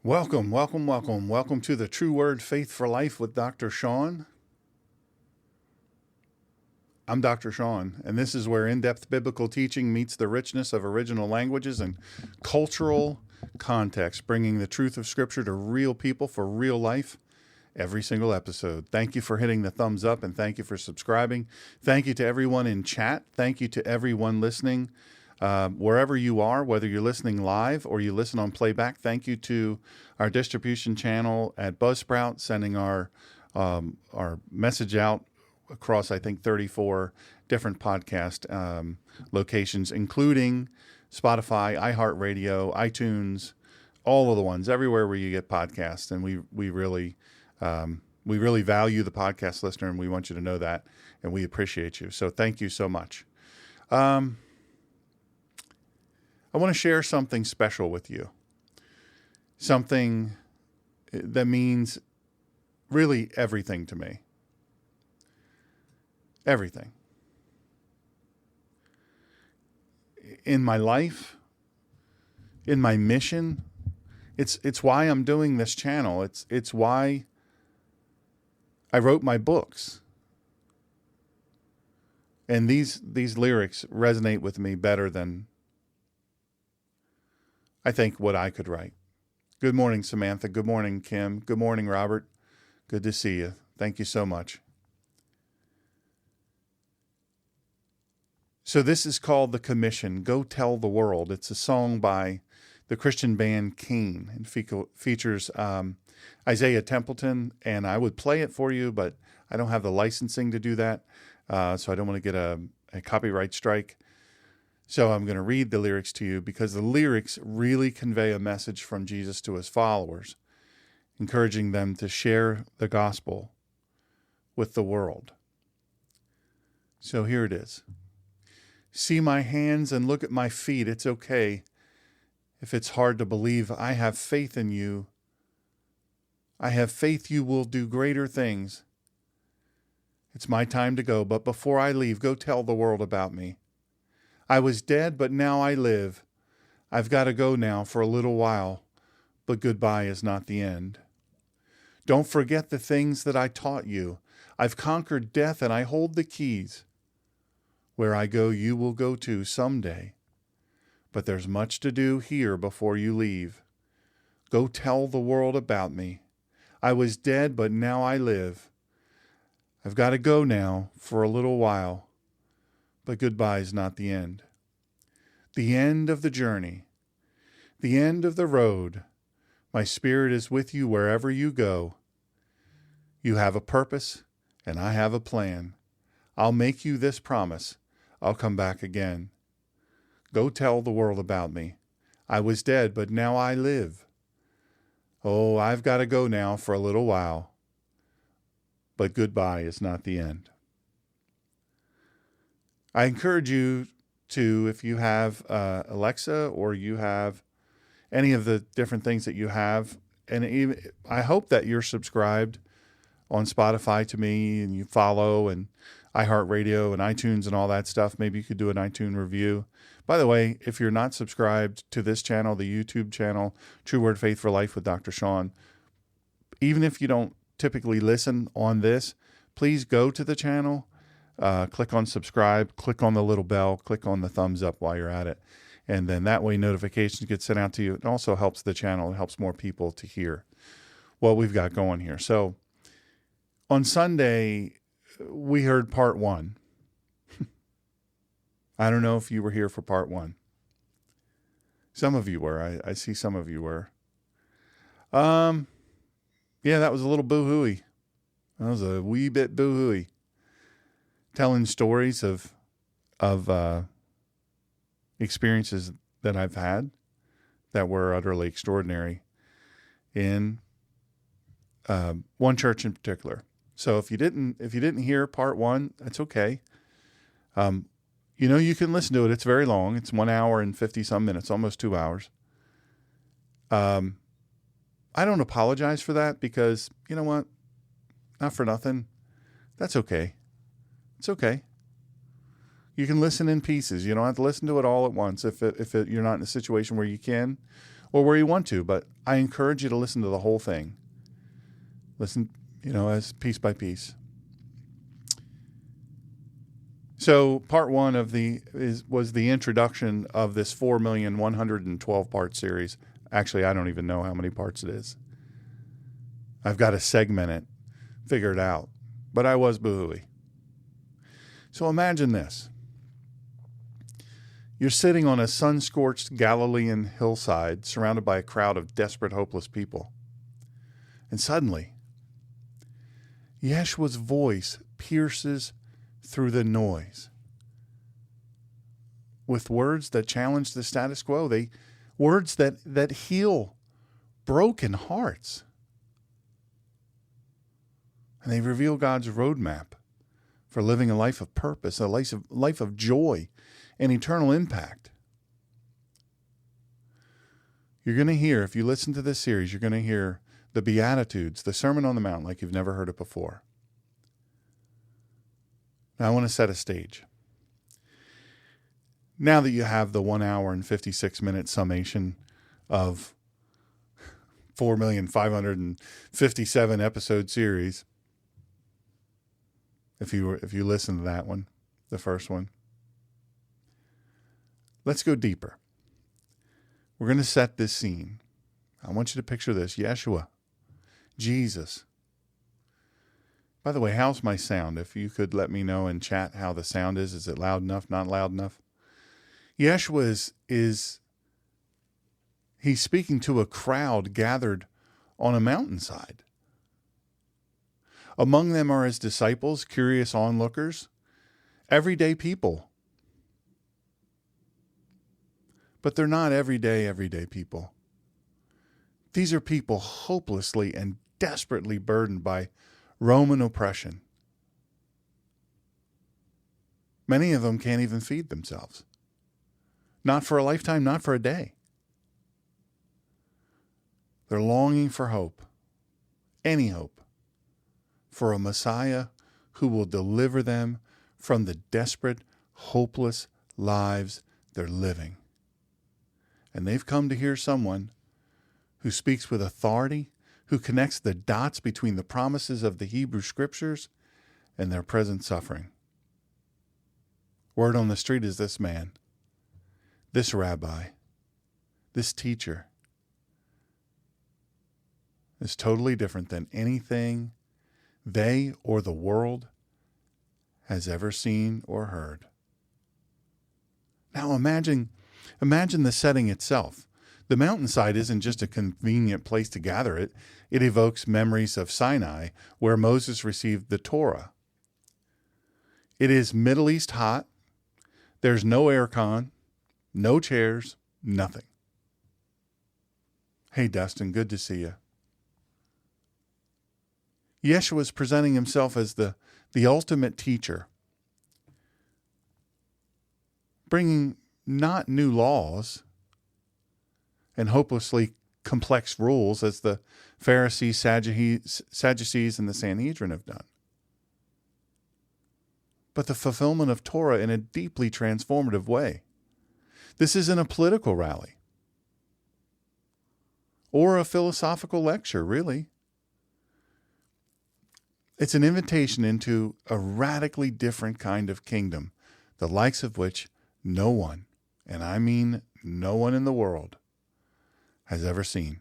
Welcome, welcome, welcome. Welcome to the True Word Faith for Life with Dr. Shawn. I'm Dr. Shawn, and this is where in-depth biblical teaching meets the richness of original languages and cultural context, bringing the truth of Scripture to real people for real life every single episode. Thank you for hitting the thumbs up, and thank you for subscribing. Thank you to everyone in chat. Thank you to everyone listening. Wherever you are, whether you're listening live or you listen on playback, thank you to our distribution channel at Buzzsprout, sending our message out across, I think, 34 different podcast locations, including Spotify, iHeartRadio, iTunes, all of the ones, everywhere where you get podcasts. And we really value the podcast listener, and we want you to know that, and we appreciate you. So thank you so much. I want to share something special with you. Something that means really everything to me. Everything. In my life, in my mission, it's why I'm doing this channel. It's why I wrote my books. And these lyrics resonate with me better than I think what I could write. Good morning, Samantha. Good morning, Kim. Good morning, Robert. Good to see you. Thank you so much. So this is called The Commission, Go Tell the World. It's a song by the Christian band Cain and features Isaiah Templeton, and I would play it for you, but I don't have the licensing to do that, so I don't want to get a copyright strike. So I'm going to read the lyrics to you because the lyrics really convey a message from Jesus to his followers, encouraging them to share the gospel with the world. So here it is. See my hands and look at my feet. It's okay if it's hard to believe. I have faith in you. I have faith you will do greater things. It's my time to go, but before I leave, go tell the world about me. I was dead, but now I live. I've got to go now for a little while, but goodbye is not the end. Don't forget the things that I taught you. I've conquered death and I hold the keys. Where I go, you will go too someday. But there's much to do here before you leave. Go tell the world about me. I was dead, but now I live. I've got to go now for a little while. But goodbye is not the end. The end of the journey. The end of the road. My spirit is with you wherever you go. You have a purpose, and I have a plan. I'll make you this promise. I'll come back again. Go tell the world about me. I was dead, but now I live. Oh, I've got to go now for a little while. But goodbye is not the end. I encourage you to, if you have Alexa or you have any of the different things that you have, and even, I hope that you're subscribed on Spotify to me and you follow and iHeartRadio and iTunes and all that stuff. Maybe you could do an iTunes review. By the way, if you're not subscribed to this channel, the YouTube channel, True Word Faith for Life with Dr. Shawn, even if you don't typically listen on this, please go to the channel. Click on subscribe, click on the little bell, click on the thumbs up while you're at it. And then that way notifications get sent out to you. It also helps the channel. It helps more people to hear what we've got going here. So on Sunday, we heard part one. I don't know if you were here for part one. Some of you were. I see some of you were. Yeah, that was a little boo-hooey. That was a wee bit boo-hooey. Telling stories of experiences that I've had that were utterly extraordinary in one church in particular. So if you didn't hear part one, that's okay. You can listen to it. It's very long. It's 1 hour and 50 some minutes, almost 2 hours. I don't apologize for that because you know what? Not for nothing. That's okay. It's okay. You can listen in pieces. You don't have to listen to it all at once if you're not in a situation where you can, or where you want to, but I encourage you to listen to the whole thing. Listen, as piece by piece. So part one was the introduction of this 4,112 part series. Actually, I don't even know how many parts it is. I've got to segment it, figure it out. But I was boohooey. So imagine this. You're sitting on a sun-scorched Galilean hillside surrounded by a crowd of desperate, hopeless people. And suddenly, Yeshua's voice pierces through the noise with words that challenge the status quo. Words that heal broken hearts. And they reveal God's roadmap for living a life of purpose, a life of joy and eternal impact. You're going to hear, if you listen to this series, you're going to hear the Beatitudes, the Sermon on the Mount, like you've never heard it before. Now I want to set a stage. Now that you have the 1 hour and 56 minute summation of 4,557 episode series, if you listen to that one, the first one, let's go deeper. We're going to set this scene. I want you to picture this. Yeshua, Jesus. By the way, how's my sound? If you could let me know in chat how the sound is. Is it loud enough, not loud enough? Yeshua he's speaking to a crowd gathered on a mountainside. Among them are his disciples, curious onlookers, everyday people. But they're not everyday people. These are people hopelessly and desperately burdened by Roman oppression. Many of them can't even feed themselves. Not for a lifetime, not for a day. They're longing for hope, any hope, for a Messiah who will deliver them from the desperate, hopeless lives they're living. And they've come to hear someone who speaks with authority, who connects the dots between the promises of the Hebrew Scriptures and their present suffering. Word on the street is this man, this rabbi, this teacher is totally different than anything they or the world has ever seen or heard. Now imagine the setting itself. The mountainside isn't just a convenient place to gather it. It evokes memories of Sinai, where Moses received the Torah. It is Middle East hot. There's no aircon, no chairs, nothing. Hey, Dustin, good to see you. Yeshua is presenting himself as the ultimate teacher, bringing not new laws and hopelessly complex rules as the Pharisees, Sadducees, and the Sanhedrin have done, but the fulfillment of Torah in a deeply transformative way. This isn't a political rally or a philosophical lecture, really. It's an invitation into a radically different kind of kingdom, the likes of which no one, and I mean no one in the world, has ever seen.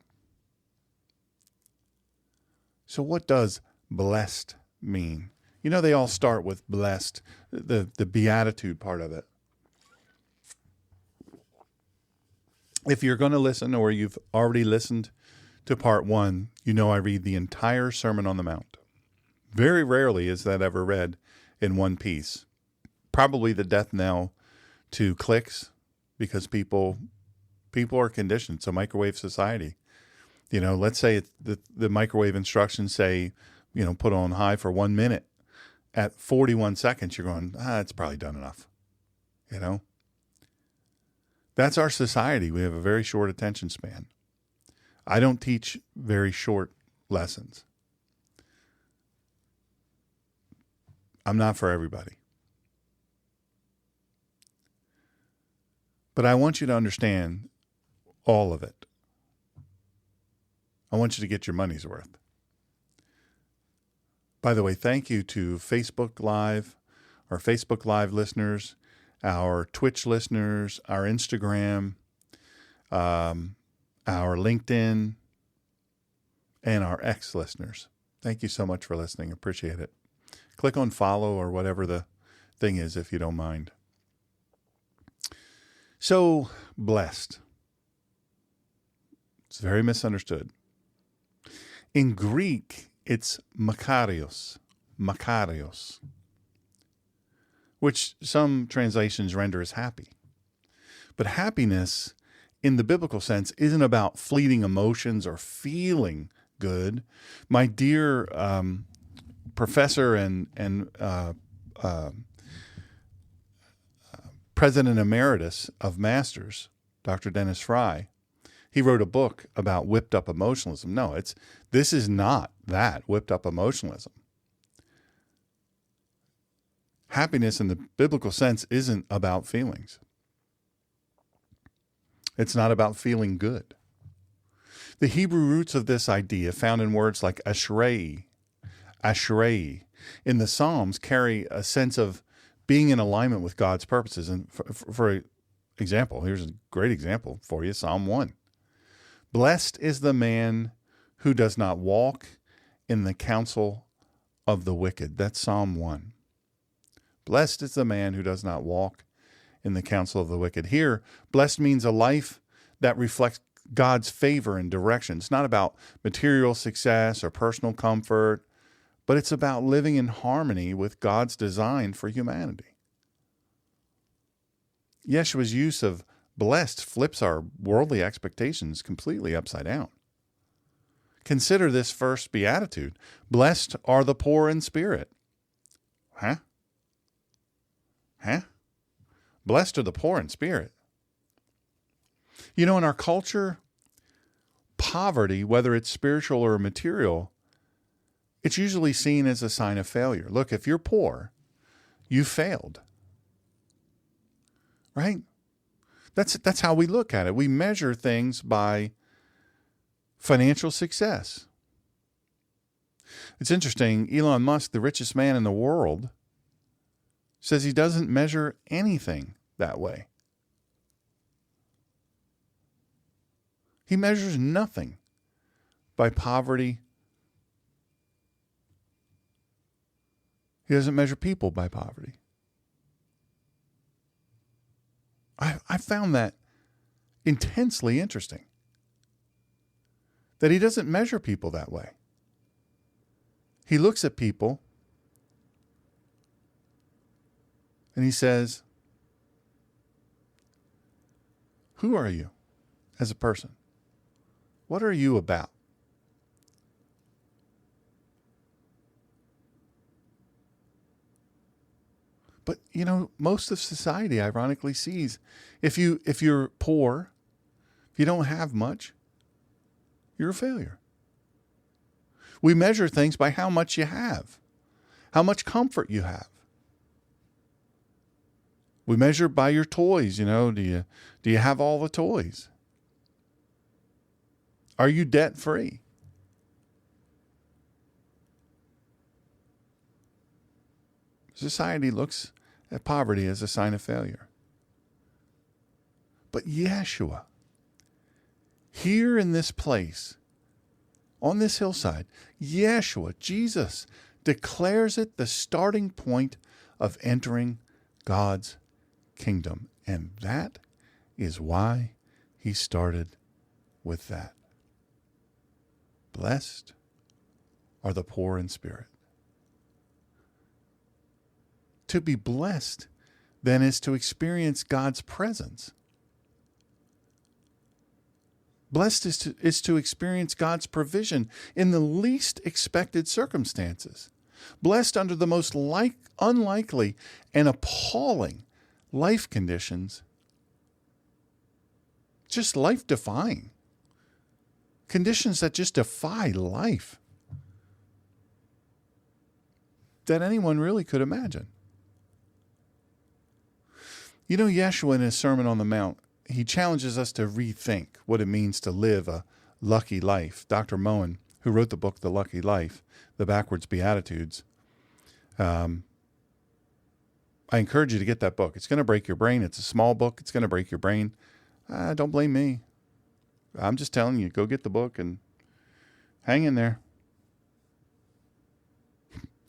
So what does blessed mean? They all start with blessed, the beatitude part of it. If you're going to listen, or you've already listened to part one, I read the entire Sermon on the Mount. Very rarely is that ever read in one piece. Probably the death knell to clicks, because people are conditioned. It's a microwave society. Let's say the microwave instructions say, put on high for 1 minute. At 41 seconds, you're going, it's probably done enough. That's our society. We have a very short attention span. I don't teach very short lessons. I'm not for everybody. But I want you to understand all of it. I want you to get your money's worth. By the way, thank you to Facebook Live, our Facebook Live listeners, our Twitch listeners, our Instagram, our LinkedIn, and our X listeners. Thank you so much for listening. Appreciate it. Click on follow or whatever the thing is, if you don't mind. So, blessed. It's very misunderstood. In Greek, it's makarios, which some translations render as happy. But happiness, in the biblical sense, isn't about fleeting emotions or feeling good. My dear professor and president emeritus of Masters, Dr. Dennis Fry, he wrote a book about whipped up emotionalism. No, this is not that whipped up emotionalism. Happiness in the biblical sense isn't about feelings. It's not about feeling good. The Hebrew roots of this idea, found in words like ashrei, in the Psalms, carry a sense of being in alignment with God's purposes. And for example, here's a great example for you, Psalm 1. Blessed is the man who does not walk in the counsel of the wicked. That's Psalm 1. Blessed is the man who does not walk in the counsel of the wicked. Here, blessed means a life that reflects God's favor and direction. It's not about material success or personal comfort, but it's about living in harmony with God's design for humanity. Yeshua's use of blessed flips our worldly expectations completely upside down. Consider this first beatitude. Blessed are the poor in spirit. Huh? Blessed are the poor in spirit. You know, in our culture, poverty, whether it's spiritual or material, it's usually seen as a sign of failure. Look, if you're poor, you failed. Right? That's how we look at it. We measure things by financial success. It's interesting, Elon Musk, the richest man in the world, says he doesn't measure anything that way. He measures nothing by poverty. He doesn't measure people by poverty. I found that intensely interesting, that he doesn't measure people that way. He looks at people and he says, who are you as a person? What are you about? But, you know, most of society ironically sees if you're poor, if you don't have much, you're a failure. We measure things by how much you have, how much comfort you have. We measure by your toys, you know, do you have all the toys? Are you debt free? Society looks at poverty as a sign of failure. But Yeshua, here in this place, on this hillside, Yeshua, Jesus, declares it the starting point of entering God's kingdom. And that is why he started with that. Blessed are the poor in spirit. To be blessed, then, is to experience God's presence. Blessed is to experience God's provision in the least expected circumstances. Blessed under the most unlikely and appalling life conditions. Just life-defying. Conditions that just defy life that anyone really could imagine. You know, Yeshua in his Sermon on the Mount, he challenges us to rethink what it means to live a Lucky Life. Dr. Moen, who wrote the book, The Lucky Life, the backwards Beatitudes. I encourage you to get that book. It's going to break your brain. It's a small book. It's going to break your brain. Don't blame me. I'm just telling you, go get the book and hang in there.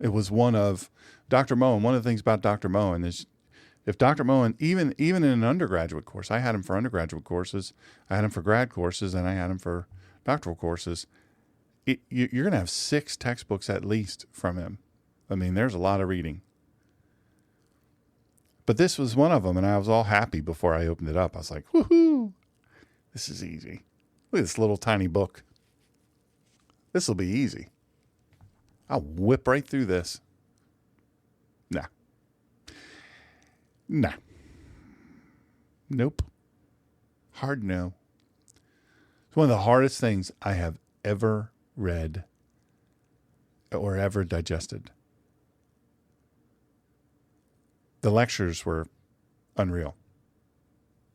It was one of Dr. Moen. One of the things about Dr. Moen is if Dr. Moen, even in an undergraduate course, I had him for undergraduate courses, I had him for grad courses, and I had him for doctoral courses. You're going to have 6 textbooks at least from him. I mean, there's a lot of reading. But this was one of them, and I was all happy before I opened it up. I was like, woohoo, this is easy. Look at this little tiny book. This will be easy. I'll whip right through this. Nah. Nope. Hard no. It's one of the hardest things I have ever read or ever digested. The lectures were unreal.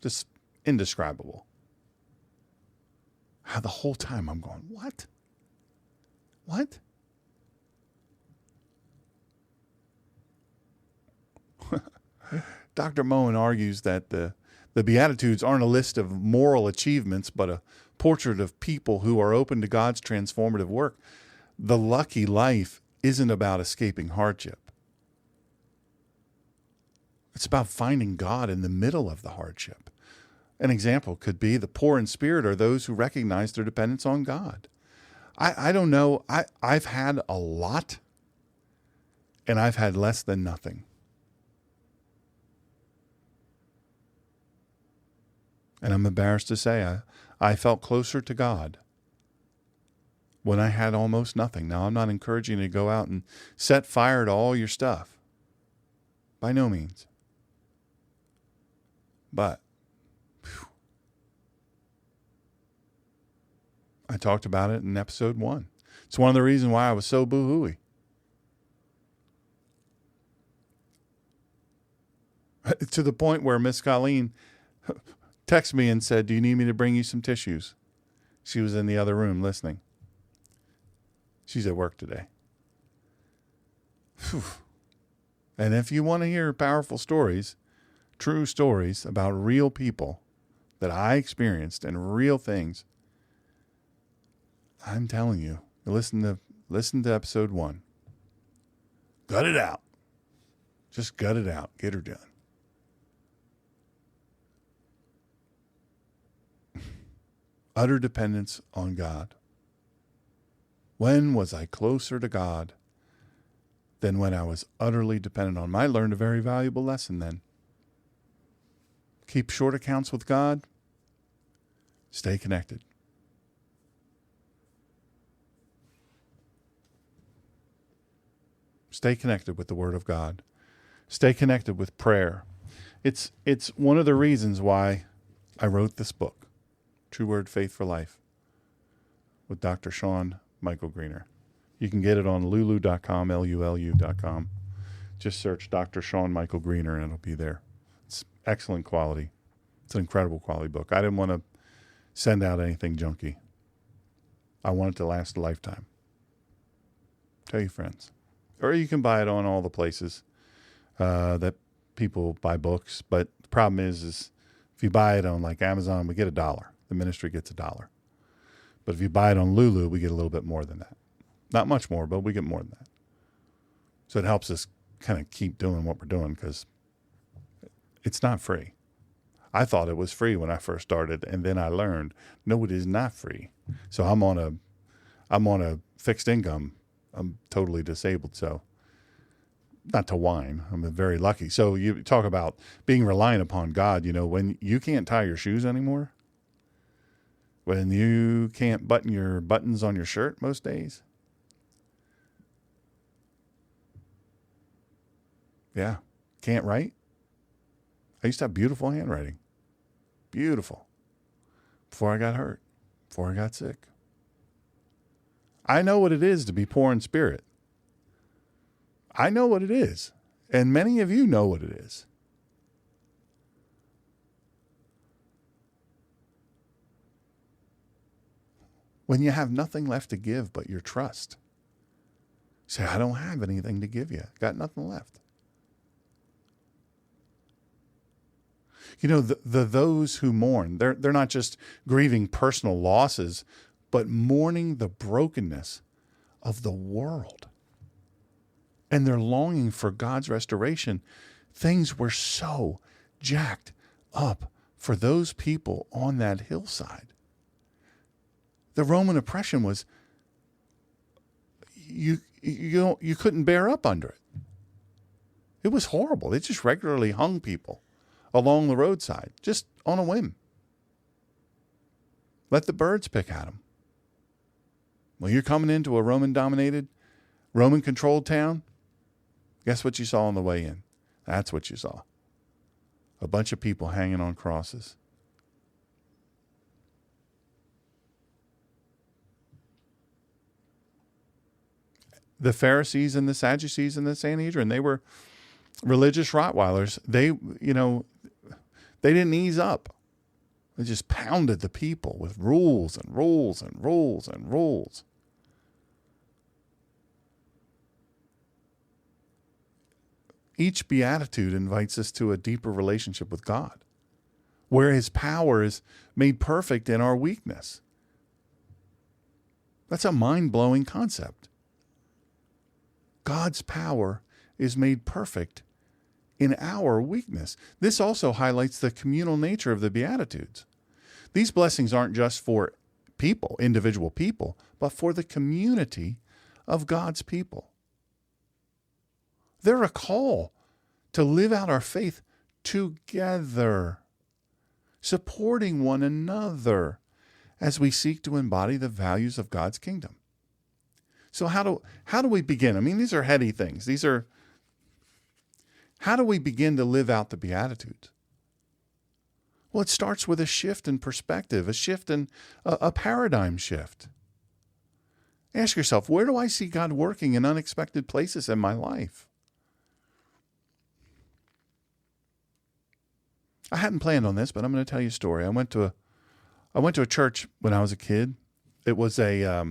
Just indescribable. The whole time I'm going, what? What? Dr. Moen argues that the Beatitudes aren't a list of moral achievements, but a portrait of people who are open to God's transformative work. The lucky life isn't about escaping hardship. It's about finding God in the middle of the hardship. An example could be the poor in spirit are those who recognize their dependence on God. I don't know. I've had a lot, and I've had less than nothing. And I'm embarrassed to say I felt closer to God when I had almost nothing. Now, I'm not encouraging you to go out and set fire to all your stuff. By no means. But I talked about it in episode 1. It's one of the reasons why I was so boo-hooey. To the point where Miss Colleen texted me and said, "Do you need me to bring you some tissues?" She was in the other room listening. She's at work today. Whew. And if you want to hear powerful stories, true stories about real people that I experienced and real things, I'm telling you, listen to episode 1. Gut it out. Just gut it out. Get her done. Utter dependence on God. When was I closer to God than when I was utterly dependent on him? I learned a very valuable lesson then. Keep short accounts with God. Stay connected. Stay connected with the Word of God. Stay connected with prayer. It's one of the reasons why I wrote this book, True Word Faith for Life, with Dr. Shawn Michael Greener. You can get it on lulu.com, Lulu.com. Just search Dr. Shawn Michael Greener and it'll be there. It's excellent quality. It's an incredible quality book. I didn't want to send out anything junky. I want it to last a lifetime. Tell your friends. Or you can buy it on all the places that people buy books. But the problem is if you buy it on like Amazon, we get $1. The ministry gets $1. But if you buy it on Lulu, we get a little bit more than that. Not much more, but we get more than that. So it helps us kind of keep doing what we're doing because it's not free. I thought it was free when I first started, and then I learned, no, it is not free. So I'm on a fixed income. I'm totally disabled, so not to whine. I'm very lucky. So you talk about being reliant upon God, when you can't tie your shoes anymore, when you can't button your buttons on your shirt most days. Yeah, can't write. I used to have beautiful handwriting. Beautiful. Before I got hurt, before I got sick. I know what it is to be poor in spirit. I know what it is. And many of you know what it is. when you have nothing left to give but your trust. You say, I don't have anything to give you. Got nothing left. You know, those who mourn, they're not just grieving personal losses, but mourning the brokenness of the world. And they're longing for God's restoration. Things were so jacked up for those people on that hillside. The Roman oppression was, you couldn't bear up under it. It was horrible. They just regularly hung people along the roadside, just on a whim. Let the birds pick at them. Well, you're coming into a Roman-dominated, Roman-controlled town. Guess what you saw on the way in? That's what you saw. A bunch of people hanging on crosses. The Pharisees and the Sadducees and the Sanhedrin, they were religious Rottweilers. They didn't ease up. They just pounded the people with rules and rules and rules and rules. Each beatitude invites us to a deeper relationship with God, where his power is made perfect in our weakness. That's a mind-blowing concept. God's power is made perfect in our weakness. This also highlights the communal nature of the Beatitudes. These blessings aren't just for people, individual people, but for the community of God's people. They're a call to live out our faith together, supporting one another as we seek to embody the values of God's kingdom. So how do we begin? I mean, these are heady things. How do we begin to live out the Beatitudes? Well, it starts with a shift in perspective, a shift in a paradigm shift. Ask yourself, where do I see God working in unexpected places in my life? I hadn't planned on this, but I'm going to tell you a story. I went to a church when I was a kid. It was a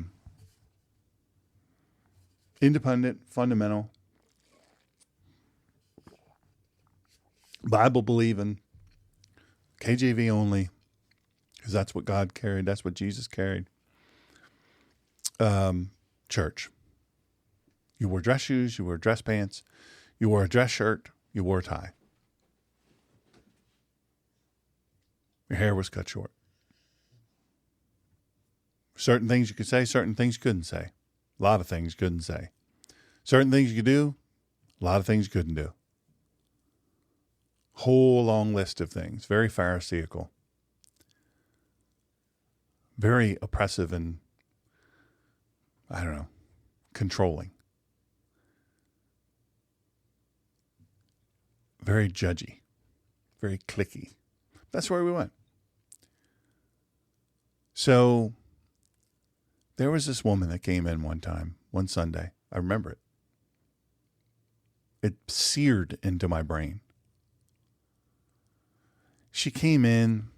independent, fundamental, Bible-believing, KJV only, because that's what God carried. That's what Jesus carried. Church. You wore dress shoes. You wore dress pants. You wore a dress shirt. You wore a tie. Your hair was cut short. Certain things you could say, certain things you couldn't say. A lot of things you couldn't say. Certain things you could do, a lot of things you couldn't do. Whole long list of things. Very Pharisaical. Very oppressive and, controlling. Very judgy. Very cliquey. That's where we went. So there was this woman that came in one Sunday. I remember it. It seared into my brain. She came in.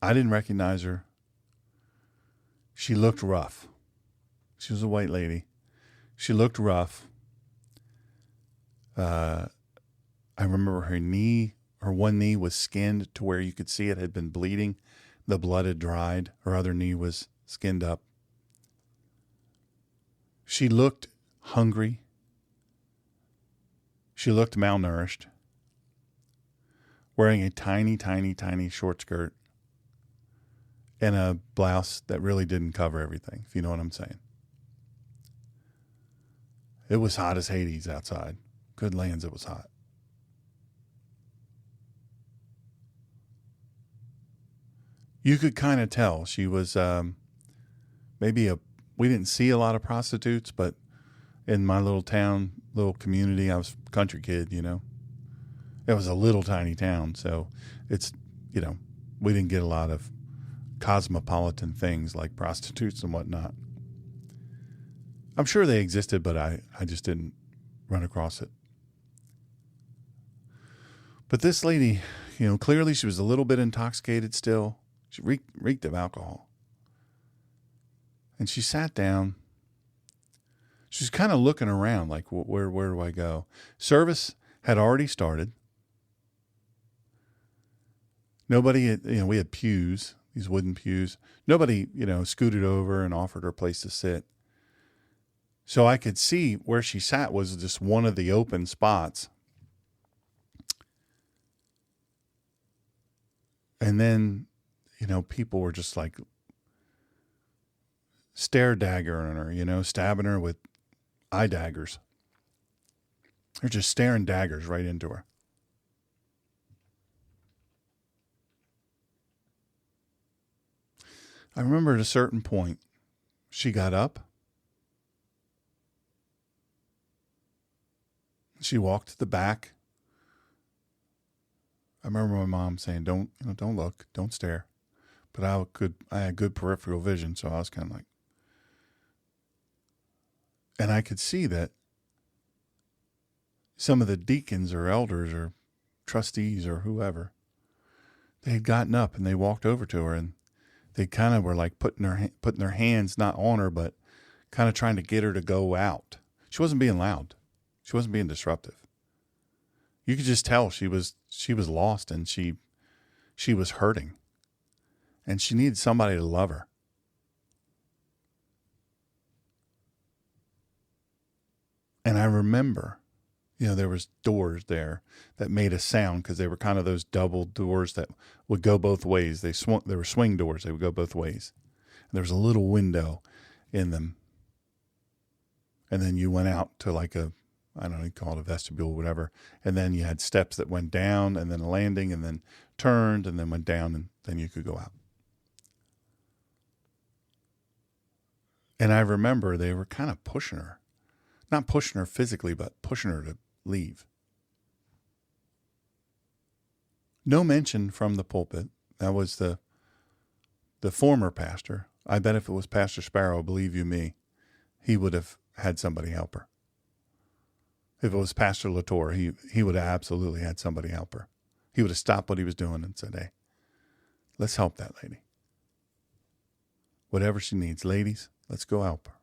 I didn't recognize her. She looked rough. She was a white lady. She looked rough. I remember her one knee was skinned to where you could see it had been bleeding. The blood had dried. Her other knee was skinned up. She looked hungry. She looked malnourished. Wearing a tiny, tiny, tiny short skirt and a blouse that really didn't cover everything, if you know what I'm saying. It was hot as Hades outside. Good lands, it was hot. You could kind of tell she was we didn't see a lot of prostitutes, but in my little town, little community, I was a country kid, It was a little tiny town, so it's, we didn't get a lot of cosmopolitan things like prostitutes and whatnot. I'm sure they existed, but I just didn't run across it. But this lady, clearly she was a little bit intoxicated still. She reeked of alcohol. And she sat down. She's kind of looking around like, where do I go? Service had already started. Nobody, we had pews, these wooden pews. Nobody, scooted over and offered her a place to sit. So I could see where she sat was just one of the open spots. And then, people were just like stare daggering her, stabbing her with eye daggers. They're just staring daggers right into her. I remember at a certain point, she got up. She walked to the back. I remember my mom saying, don't look, don't stare. But I had good peripheral vision, so I was kind of like, and I could see that some of the deacons or elders or trustees or whoever, they had gotten up and they walked over to her, and they kind of were like putting their hands not on her, but kind of trying to get her to go out. She wasn't being loud. She wasn't being disruptive. You could just tell she was lost, and she was hurting, and she needed somebody to love her. And I remember, there was doors there that made a sound because they were kind of those double doors that would go both ways. They were swing doors. They would go both ways. And there was a little window in them. And then you went out to like I don't know, you call it a vestibule or whatever. And then you had steps that went down and then a landing and then turned and then went down, and then you could go out. And I remember they were kind of pushing her. Not pushing her physically, but pushing her to leave. No mention from the pulpit. That was the former pastor. I bet if it was Pastor Sparrow, believe you me, he would have had somebody help her. If it was Pastor Latour, he would have absolutely had somebody help her. He would have stopped what he was doing and said, hey, let's help that lady. Whatever she needs, ladies, let's go help her.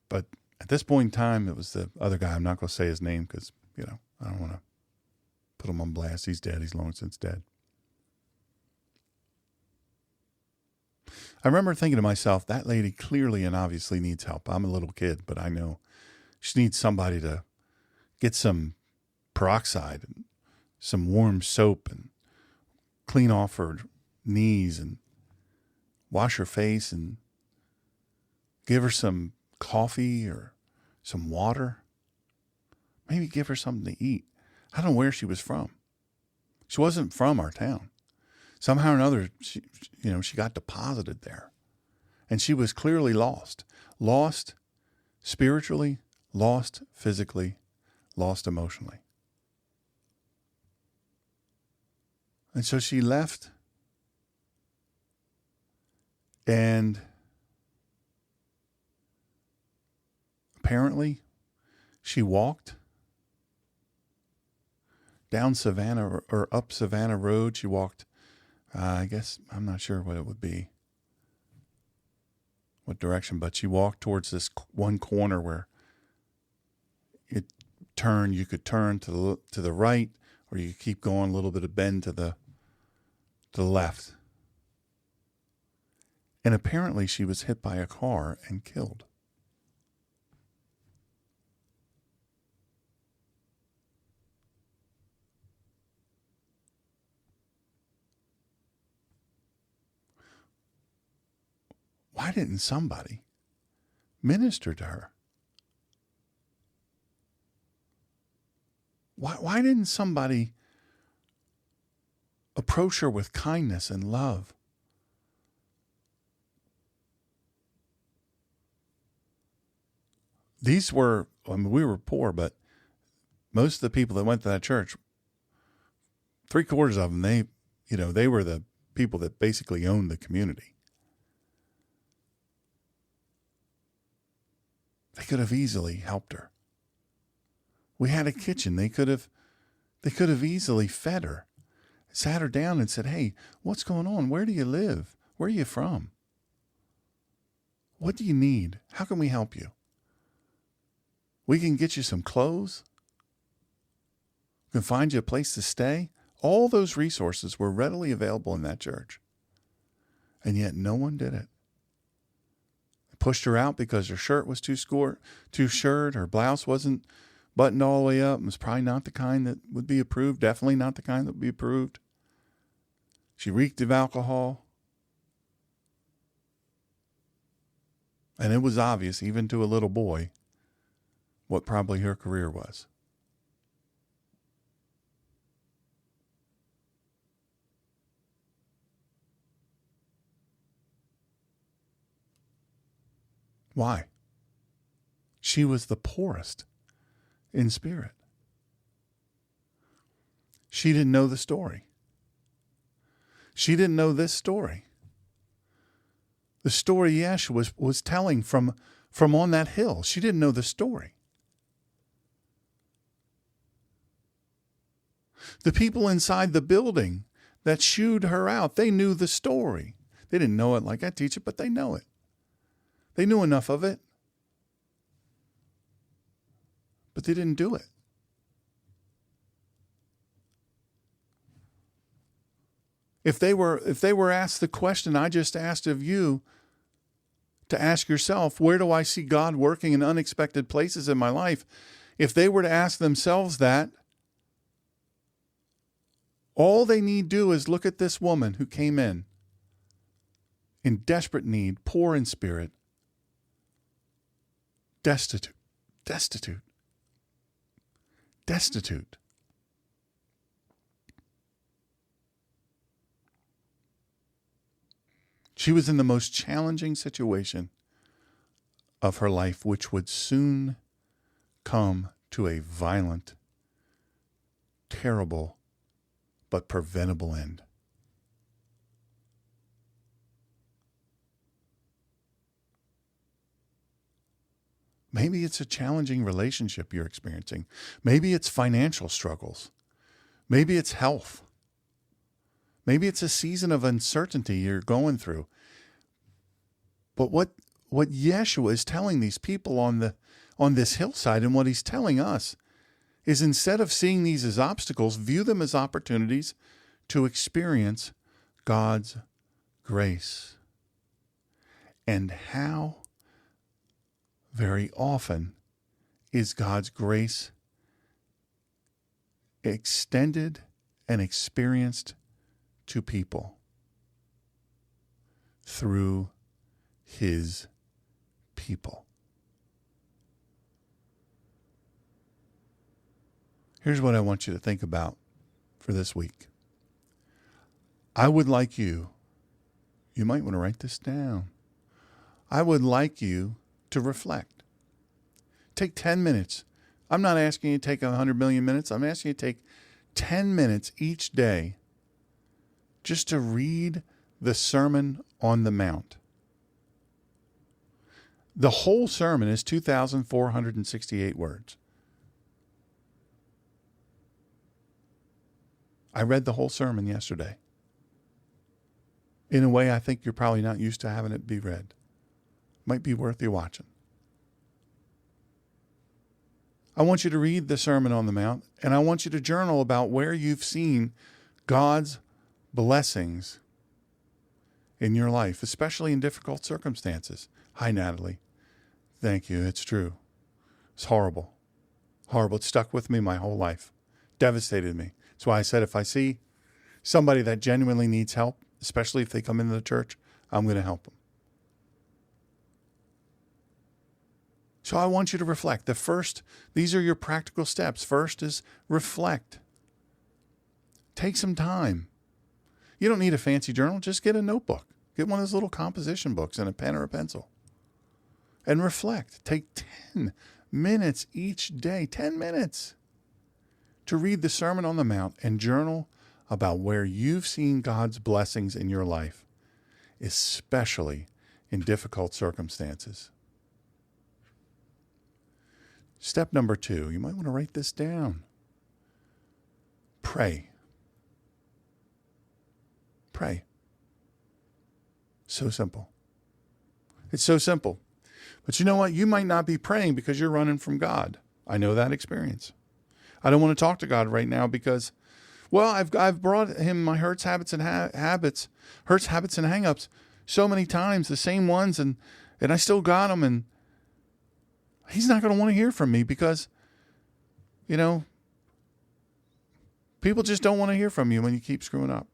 But at this point in time, it was the other guy. I'm not going to say his name because, I don't want to put him on blast. He's dead. He's long since dead. I remember thinking to myself, that lady clearly and obviously needs help. I'm a little kid, but I know she needs somebody to get some peroxide and some warm soap and clean off her knees and wash her face and give her some coffee or some water. Maybe give her something to eat. I don't know where she was from. She wasn't from our town. Somehow or another, she got deposited there. And she was clearly lost. Lost spiritually, lost physically, lost emotionally. And so she left, and apparently she walked down Savannah or up Savannah Road. She walked, I guess, I'm not sure what it would be, what direction, but she walked towards this one corner where you could turn to the right, or you could keep going, a little bit of bend to the left. And apparently she was hit by a car and killed. Why didn't somebody minister to her? Why didn't somebody approach her with kindness and love? We were poor, but most of the people that went to that church, 3/4 of them, they were the people that basically owned the community. They could have easily helped her. We had a kitchen. They could have easily fed her, sat her down and said, hey, what's going on? Where do you live? Where are you from? What do you need? How can we help you? We can get you some clothes. We can find you a place to stay. All those resources were readily available in that church. And yet no one did it. They pushed her out because her shirt was too short. Her blouse wasn't buttoned all the way up. It was probably not the kind that would be approved. Definitely not the kind that would be approved. She reeked of alcohol. And it was obvious, even to a little boy, what probably her career was. Why? She was the poorest in spirit. She didn't know the story. She didn't know this story. The story Yeshua was telling from on that hill. She didn't know the story. The people inside the building that shooed her out, they knew the story. They didn't know it like I teach it, but they know it. They knew enough of it. But they didn't do it. If they were asked the question I just asked of you, to ask yourself, where do I see God working in unexpected places in my life? If they were to ask themselves that, all they need do is look at this woman who came in desperate need, poor in spirit, destitute. She was in the most challenging situation of her life, which would soon come to a violent, terrible, but preventable end. Maybe it's a challenging relationship you're experiencing. Maybe it's financial struggles. Maybe it's health. Maybe it's a season of uncertainty you're going through. But what Yeshua is telling these people on this hillside, and what he's telling us, is instead of seeing these as obstacles, view them as opportunities to experience God's grace. And how very often is God's grace extended and experienced to people through his people. Here's what I want you to think about for this week. I would like you might want to write this down. I would like you to reflect. Take 10 minutes. I'm not asking you to take 100 million minutes. I'm asking you to take 10 minutes each day just to read the Sermon on the Mount. The whole sermon is 2,468 words. I read the whole sermon yesterday. In a way I think you're probably not used to having it be read. Might be worth you watching. I want you to read the Sermon on the Mount, and I want you to journal about where you've seen God's blessings in your life, especially in difficult circumstances. Hi, Natalie. Thank you. It's true. It's horrible. Horrible. It stuck with me my whole life. Devastated me. That's why I said if I see somebody that genuinely needs help, especially if they come into the church, I'm going to help them. So I want you to reflect. These are your practical steps. First is reflect. Take some time. You don't need a fancy journal. Just get a notebook. Get one of those little composition books and a pen or a pencil. And reflect. Take 10 minutes each day, 10 minutes, to read the Sermon on the Mount and journal about where you've seen God's blessings in your life, especially in difficult circumstances. Step number 2, you might want to write this down. Pray. Pray. So simple. It's so simple. But you know what? You might not be praying because you're running from God. I know that experience. I don't want to talk to God right now because, well, I've brought him my hurts, habits, and habits, and hang-ups so many times, the same ones, and I still got them, and he's not going to want to hear from me because, people just don't want to hear from you when you keep screwing up.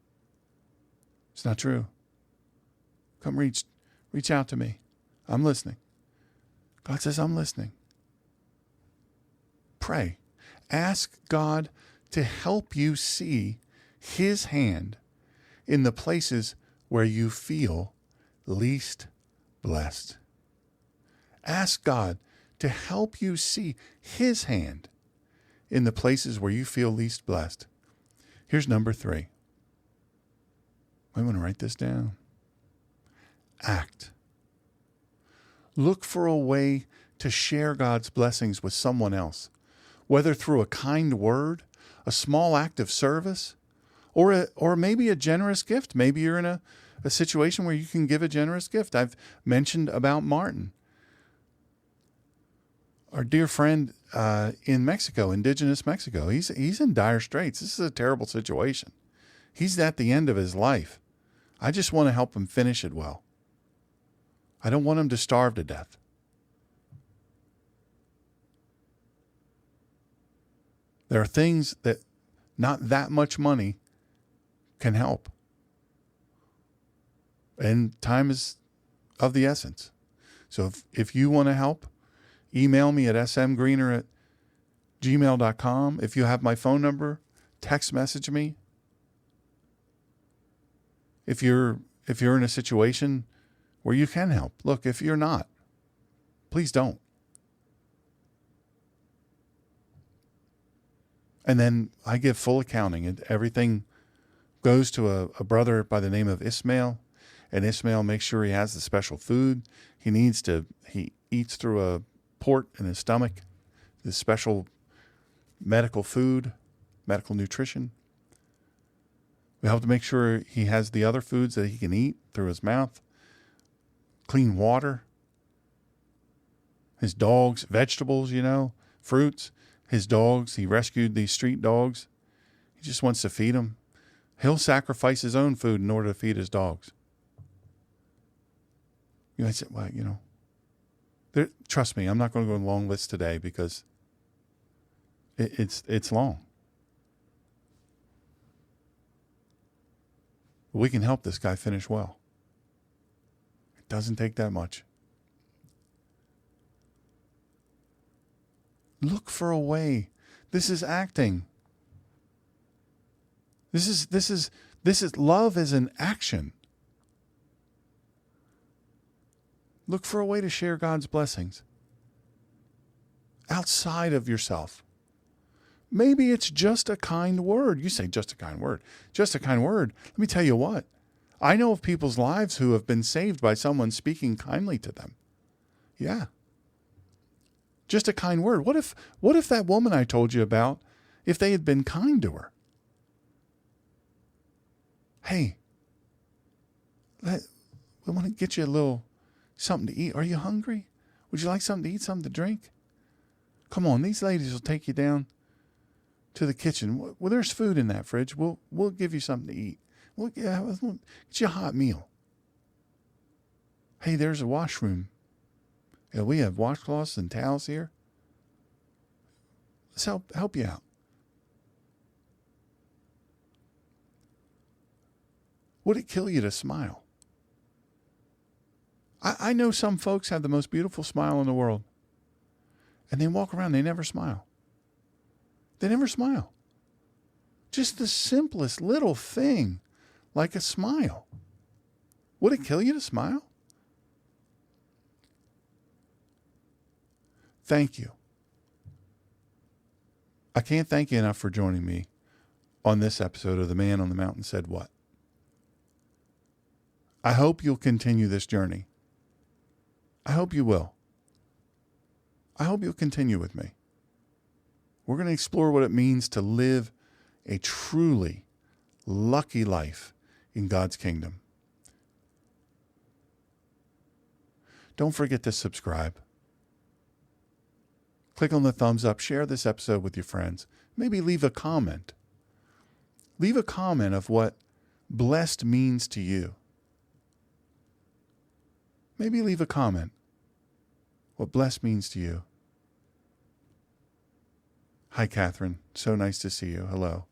It's not true. Come reach out to me. I'm listening. God says, I'm listening. Pray. Ask God to help you see his hand in the places where you feel least blessed. Ask God to help you see his hand in the places where you feel least blessed. Here's number 3. I want to write this down. Act. Look for a way to share God's blessings with someone else, whether through a kind word, a small act of service, or maybe a generous gift. Maybe you're in a situation where you can give a generous gift. I've mentioned about Martin, our dear friend in Mexico, indigenous Mexico. He's in dire straits. This is a terrible situation. He's at the end of his life. I just want to help him finish it well. I don't want him to starve to death. There are things that not that much money can help. And time is of the essence. So if you want to help, email me at smgreener@gmail.com. If you have my phone number, text message me. If you're in a situation where you can help. Look, if you're not, please don't. And then I give full accounting, and everything goes to a brother by the name of Ismail, and Ismail makes sure he has the special food he needs he eats through a port in his stomach, this special medical food, medical nutrition. We help to make sure he has the other foods that he can eat through his mouth, clean water, his dogs, vegetables, fruits. His dogs, he rescued these street dogs. He just wants to feed them. He'll sacrifice his own food in order to feed his dogs. I said, well, trust me, I'm not going to go on a long list today because it's long. But we can help this guy finish well. It doesn't take that much. Look for a way. This is acting. This is love as an action. Look for a way to share God's blessings outside of yourself. Maybe it's just a kind word. You say just a kind word. Just a kind word. Let me tell you what. I know of people's lives who have been saved by someone speaking kindly to them. Yeah. Just a kind word. What if that woman I told you about, if they had been kind to her? Hey, we want to get you a little something to eat. Are you hungry? Would you like something to eat, something to drink? Come on, these ladies will take you down to the kitchen. Well, there's food in that fridge. We'll give you something to eat. We'll get you a hot meal. Hey, there's a washroom. Yeah, we have washcloths and towels here. Let's help you out. Would it kill you to smile? I know some folks have the most beautiful smile in the world. And they walk around, they never smile. They never smile. Just the simplest little thing, like a smile. Would it kill you to smile? Thank you. I can't thank you enough for joining me on this episode of The Man on the Mountain Said What. I hope you'll continue this journey. I hope you will. I hope you'll continue with me. We're going to explore what it means to live a truly lucky life in God's kingdom. don't forget to subscribe. Click on the thumbs up. Share this episode with your friends. Maybe leave a comment. Leave a comment of what blessed means to you. Maybe leave a comment what blessed means to you. Hi, Catherine. So nice to see you. Hello.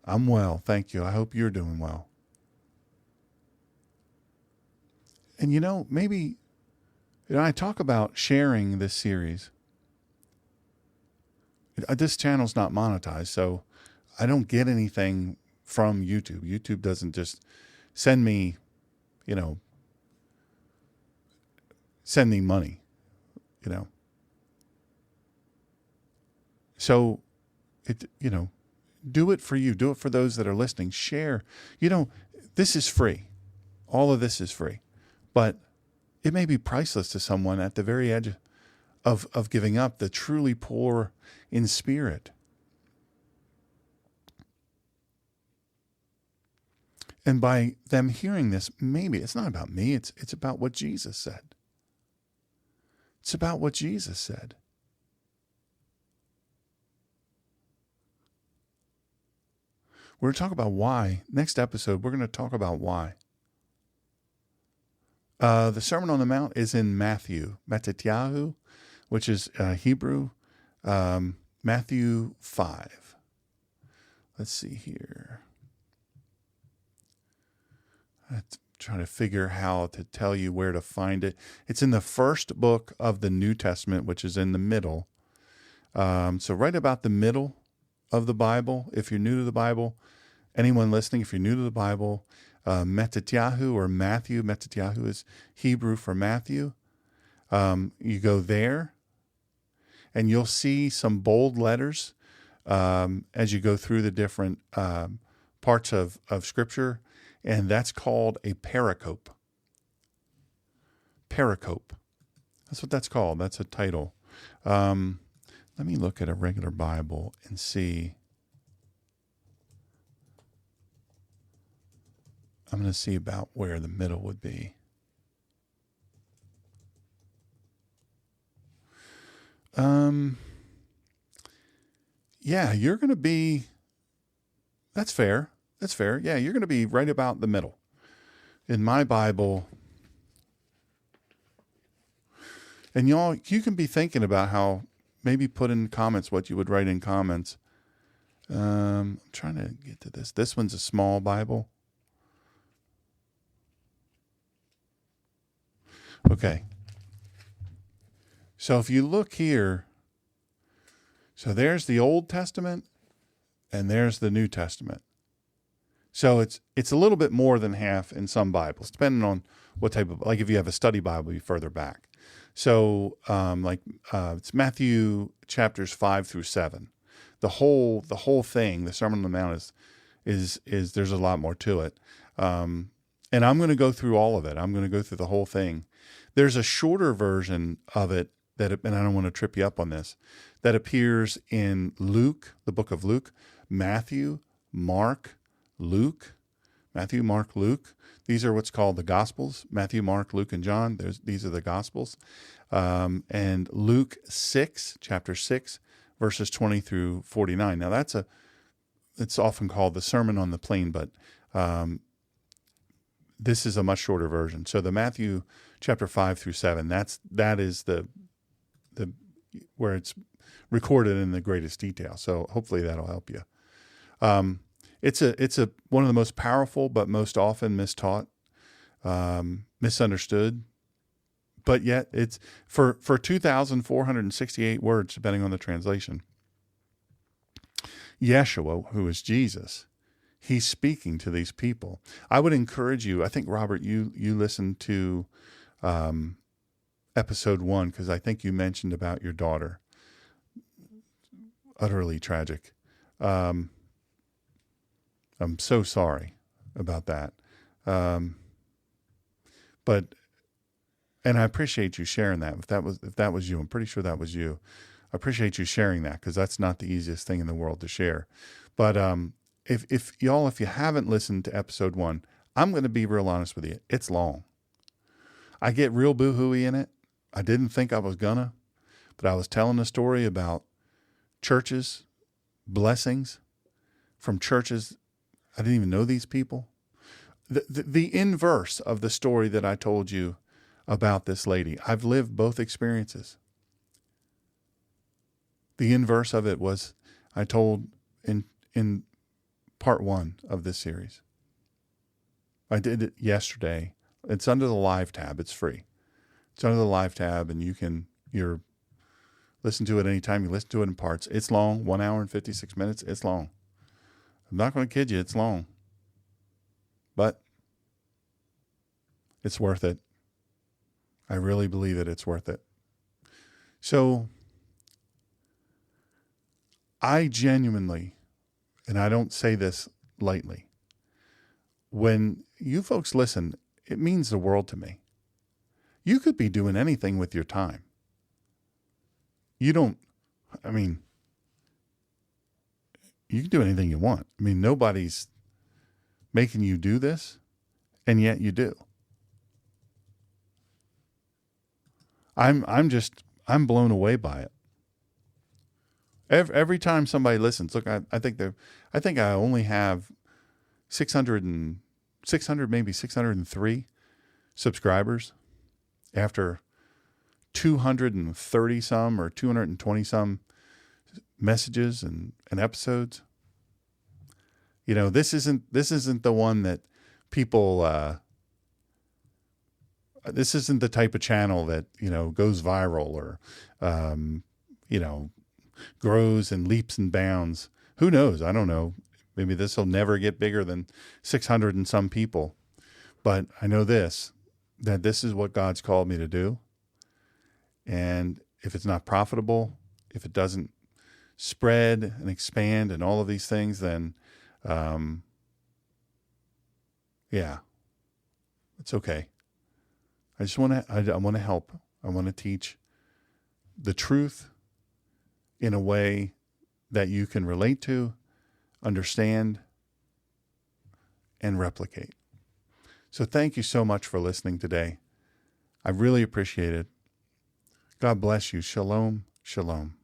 I'm well. Thank you. I hope you're doing well. And maybe, I talk about sharing this series. This channel's not monetized, so I don't get anything from YouTube. YouTube doesn't just send me money, So do it for you. Do it for those that are listening. Share. This is free. All of this is free. But it may be priceless to someone at the very edge of giving up, the truly poor in spirit. And by them hearing this, maybe it's not about me, it's about what Jesus said. It's about what Jesus said. We're going to talk about why. Next episode, we're going to talk about why. The Sermon on the Mount is in Matthew, Beatitudes, which is Hebrew, Matthew 5. Let's see here. I'm trying to figure how to tell you where to find it. It's in the first book of the New Testament, which is in the middle. So right about the middle of the Bible, if you're new to the Bible, anyone listening, if you're new to the Bible, Beatitudes or Matthew, Beatitudes is Hebrew for Matthew. You go there, and you'll see some bold letters as you go through the different parts of Scripture, and that's called a pericope. Pericope. That's what that's called. That's a title. Let me look at a regular Bible and see. I'm going to see about where the middle would be. Yeah, you're going to be, that's fair. That's fair. Yeah, you're going to be right about the middle. In my Bible, and y'all, you can be thinking about how, maybe put in comments what you would write in comments. I'm trying to get to this. This one's a small Bible. Okay. So if you look here, so there's the Old Testament and there's the New Testament. So it's a little bit more than half in some Bibles, depending on what type of, like if you have a study Bible, you further back. So it's Matthew chapters 5 through 7. The whole thing, the Sermon on the Mount is there's a lot more to it. And I'm going to go through all of it. I'm going to go through the whole thing. There's a shorter version of it and I don't want to trip you up on this, that appears in Luke, the book of Luke, Matthew, Mark, Luke, Matthew, Mark, Luke. These are what's called the Gospels. Matthew, Mark, Luke, and John. These are the Gospels. And Luke 6, chapter 6, verses 20 through 49. Now it's often called the Sermon on the Plain, but this is a much shorter version. So the Matthew chapter 5 through 7, that is the where it's recorded in the greatest detail. So hopefully that'll help you. It's one of the most powerful, but most often mistaught, misunderstood. But yet it's for 2,468 words, depending on the translation. Yeshua, who is Jesus, he's speaking to these people. I would encourage you. I think, Robert, you listened to episode 1, because I think you mentioned about your daughter. Utterly tragic. I'm so sorry about that. But and I appreciate you sharing that. If that was you, I'm pretty sure that was you. I appreciate you sharing that, because that's not the easiest thing in the world to share. But if you haven't listened to episode 1, I'm going to be real honest with you. It's long. I get real boo-hooey in it. I didn't think I was gonna, but I was telling a story about churches, blessings from churches. I didn't even know these people. The inverse of the story that I told you about this lady. I've lived both experiences. The inverse of it was I told in part 1 of this series. I did it yesterday. It's under the live tab. It's free. It's under the live tab, and you're listen to it anytime. You listen to it in parts. It's long, 1 hour and 56 minutes. It's long. I'm not going to kid you. It's long, but it's worth it. I really believe that it's worth it. So I genuinely, and I don't say this lightly, when you folks listen, it means the world to me. You could be doing anything with your time. You can do anything you want. I mean, nobody's making you do this, and yet you do. I'm blown away by it. Every time somebody listens, look, I think I only have 600, maybe 603 subscribers after 230 some or 220 some messages and episodes. You know, this isn't the one that people, this isn't the type of channel that, goes viral or, grows and leaps and bounds. Who knows? I don't know. Maybe this will never get bigger than 600 and some people. But I know that this is what God's called me to do. And if it's not profitable, if it doesn't spread and expand and all of these things, then, it's okay. I want to help. I want to teach the truth in a way that you can relate to, understand, and replicate. So thank you so much for listening today. I really appreciate it. God bless you. Shalom, shalom.